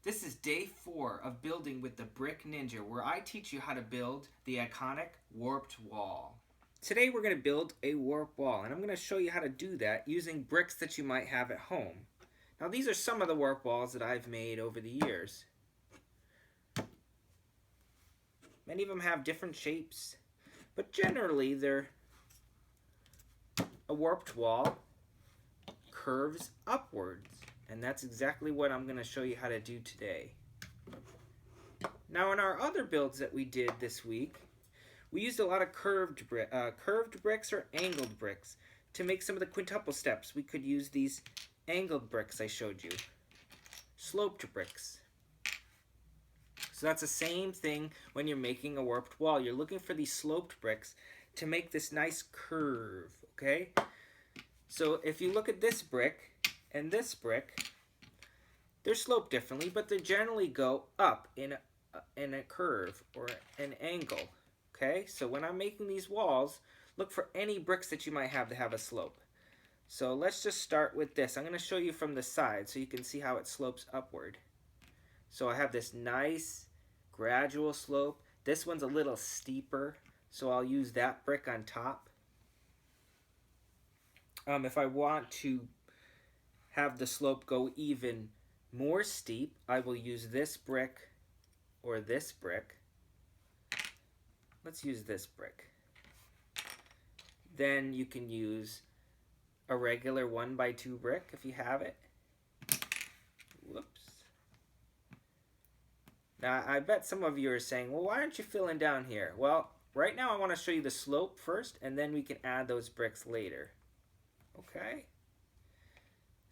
This is day 4 of building with the Brick Ninja, where I teach you how to build the iconic warped wall. Today we're going to build a warped wall, and I'm going to show you how to do that using bricks that you might have at home. Now these are some of the warped walls that I've made over the years. Many of them have different shapes, but generally they're a warped wall curves upwards. And that's exactly what I'm going to show you how to do today. Now in our other builds that we did this week, we used a lot of curved bricks or angled bricks. To make some of the quintuple steps, we could use these angled bricks I showed you. Sloped bricks. So that's the same thing when you're making a warped wall. You're looking for these sloped bricks to make this nice curve, okay? So if you look at this brick, and this brick, they're sloped differently, but they generally go up in a curve or an angle. Okay, so when I'm making these walls, look for any bricks that you might have to have a slope. So let's just start with this. I'm going to show you from the side so you can see how it slopes upward. So I have this nice gradual slope. This one's a little steeper, so I'll use that brick on top. If I want to have the slope go even more steep, I will use this brick or this brick. Let's use this brick. Then you can use a regular 1x2 brick if you have it. Whoops. Now I bet some of you are saying, well, why aren't you filling down here? Well, right now I want to show you the slope first, and then we can add those bricks later. Okay?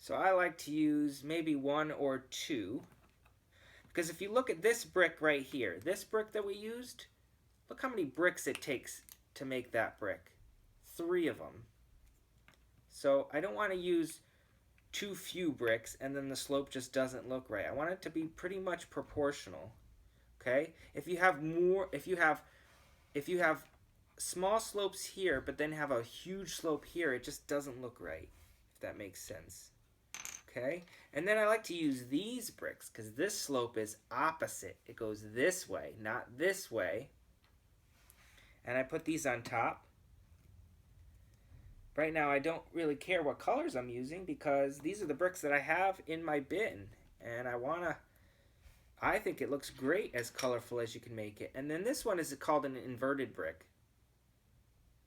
So I like to use maybe 1 or 2, because if you look at this brick right here, this brick that we used, look how many bricks it takes to make that brick. 3 of them. So I don't want to use too few bricks and then the slope just doesn't look right. I want it to be pretty much proportional. Okay? If you have small slopes here but then have a huge slope here, it just doesn't look right, if that makes sense. Okay, and then I like to use these bricks because this slope is opposite. It goes this way, not this way. And I put these on top. Right now I don't really care what colors I'm using because these are the bricks that I have in my bin. And I think it looks great as colorful as you can make it. And then this one is called an inverted brick.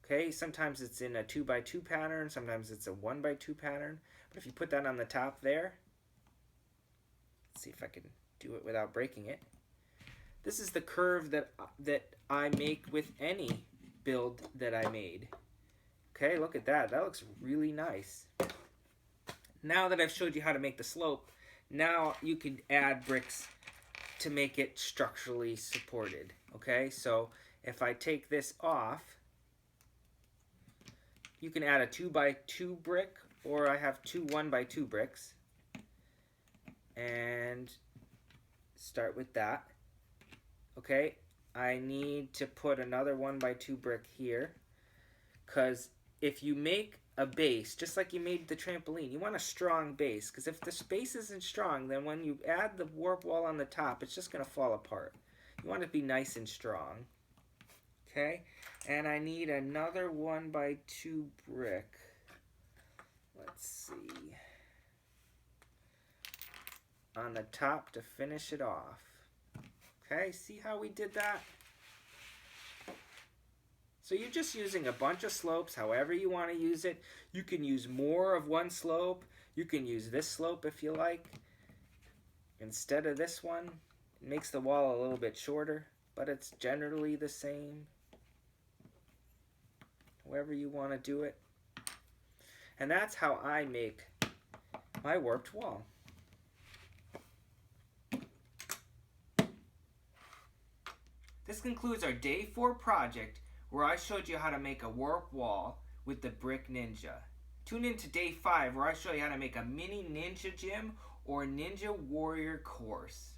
Okay, sometimes it's in a 2x2 pattern, sometimes it's a 1x2 pattern. But if you put that on the top there, let's see if I can do it without breaking it. This is the curve that I make with any build that I made. Okay, look at that. That looks really nice. Now that I've showed you how to make the slope, now you can add bricks to make it structurally supported. Okay, so if I take this off, you can add a 2x2 brick, or I have 2 1x2 bricks. And start with that. Okay, I need to put another 1x2 brick here, because if you make a base, just like you made the trampoline, you want a strong base, because if the base isn't strong, then when you add the warp wall on the top, it's just going to fall apart. You want it to be nice and strong. Okay, and I need another 1x2 brick. Let's see. On the top to finish it off. Okay, see how we did that? So you're just using a bunch of slopes, however you want to use it. You can use more of one slope. You can use this slope if you like, instead of this one. It makes the wall a little bit shorter, but it's generally the same. However you want to do it. And that's how I make my warped wall. This concludes our day 4 project where I showed you how to make a warped wall with the Brick Ninja. Tune in to day 5 where I show you how to make a mini ninja gym or ninja warrior course.